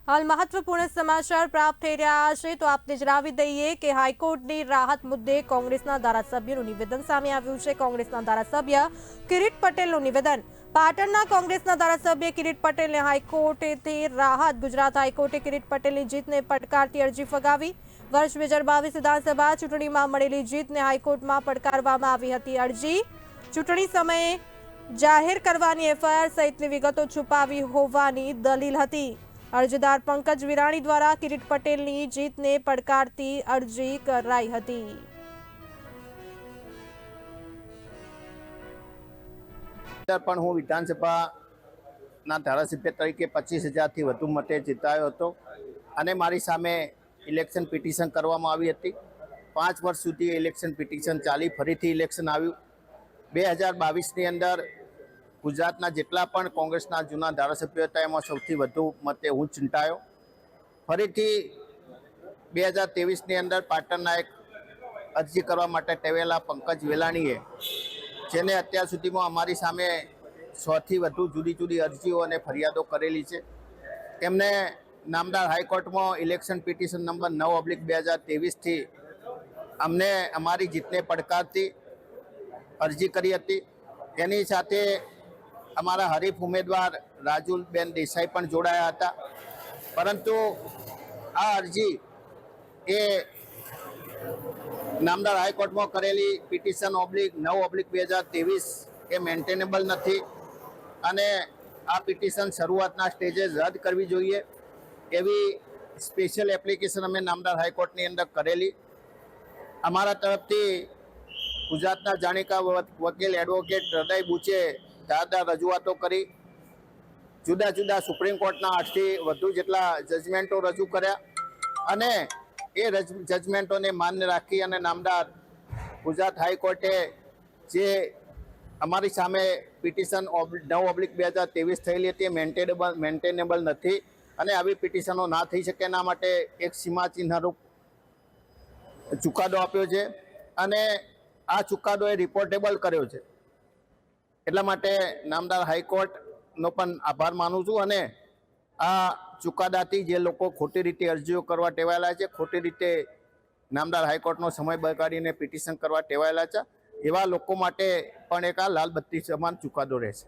हाल महत्वपूर्ण समाचार प्राप्त થઈ રહ્યા છે તો આપને જણાવી દઈએ કે હાઈકોર્ટની રાહત મુદ્દે કોંગ્રેસના ધારાસભ્યનું નિવેદન સામે આવ્યું છે। કોંગ્રેસના ધારાસભ્ય કિરીટ પટેલનું નિવેદન। પાટણના કોંગ્રેસના ધારાસભ્ય કિરીટ પટેલને હાઈકોર્ટેથી રાહત। ગુજરાત હાઈકોર્ટે કિરીટ પટેલની જીતને પડકારતી અરજી ફગાવી। વર્ષ 2022 વિધાનસભા ચૂંટણીમાં મળેલી જીતને હાઈકોર્ટમાં પડકારવામાં આવી હતી। અરજી ચૂંટણી સમયે જાહેર કરવાની એફઆઈઆર સહિતની વિગતો છુપાવી હોવાની દલીલ હતી। અરજદાર પંકજ વિરાણી દ્વારા કિરીટ પટેલની જીતને પડકારતી અરજી કરાઈ હતી। પણ હું વિધાનસભાના ધારાસભ્ય તરીકે 25,000થી વધુ મતે જીતાયો હતો અને મારી સામે ઇલેક્શન પિટિશન કરવામાં આવી હતી। 5 વર્ષ સુધી ઇલેક્શન પિટિશન ચાલી, ફરીથી ઇલેક્શન આવ્યું। 2022ની અંદર ગુજરાતના જેટલા પણ કોંગ્રેસના જૂના ધારાસભ્યો હતા એમાં સૌથી વધુ મતે હું ચૂંટાયો। ફરીથી 2023ની અંદર પાટણના એક અરજી કરવા માટે ટેવેલા પંકજ વેલાણીએ, જેને અત્યાર સુધીમાં અમારી સામે 100થી વધુ જુદી જુદી અરજીઓ અને ફરિયાદો કરેલી છે, એમને નામદાર હાઈકોર્ટમાં ઇલેક્શન પિટિશન નંબર 9/2023થી અમને અમારી જીતને પડકારતી અરજી કરી હતી। એની સાથે અમારા હરીફ ઉમેદવાર રાજુલબેન દેસાઈ પણ જોડાયા હતા, પરંતુ આ અરજી એ નામદાર હાઈકોર્ટમાં કરેલી પિટિશન 9/2023 એ મેન્ટેનેબલ નથી અને આ પિટિશન શરૂઆતના સ્ટેજે રદ કરવી જોઈએ એવી સ્પેશિયલ એપ્લિકેશન અમે નામદાર હાઈકોર્ટની અંદર કરેલી। અમારા તરફથી ગુજરાતના જાણીતા વકીલ એડવોકેટ હૃદય બુચે ધારદાર રજૂઆતો કરી, જુદા જુદા સુપ્રીમ કોર્ટના 8થી વધુ જેટલા જજમેન્ટો રજૂ કર્યા અને એ જજમેન્ટોને માન્ય રાખી અને નામદાર ગુજરાત હાઈકોર્ટે જે અમારી સામે પિટિશન 9/2023 થયેલી હતી એ મેન્ટેનેબલ નથી અને આવી પિટિશનો ના થઈ શકે એના માટે એક સીમાચિહ્નરૂપ ચુકાદો આપ્યો છે અને આ ચુકાદો એ રિપોર્ટેબલ કર્યો છે। એટલા માટે નામદાર હાઈકોર્ટનો પણ આભાર માનું છું અને આ ચુકાદાથી જે લોકો ખોટી રીતે અરજીઓ કરવા ટેવાયેલા છે, ખોટી રીતે નામદાર હાઈકોર્ટનો સમય બગાડીને પિટિશન કરવા ટેવાયેલા છે, એવા લોકો માટે પણ એક આ લાલ બત્તી સમાન ચુકાદો રહેશે।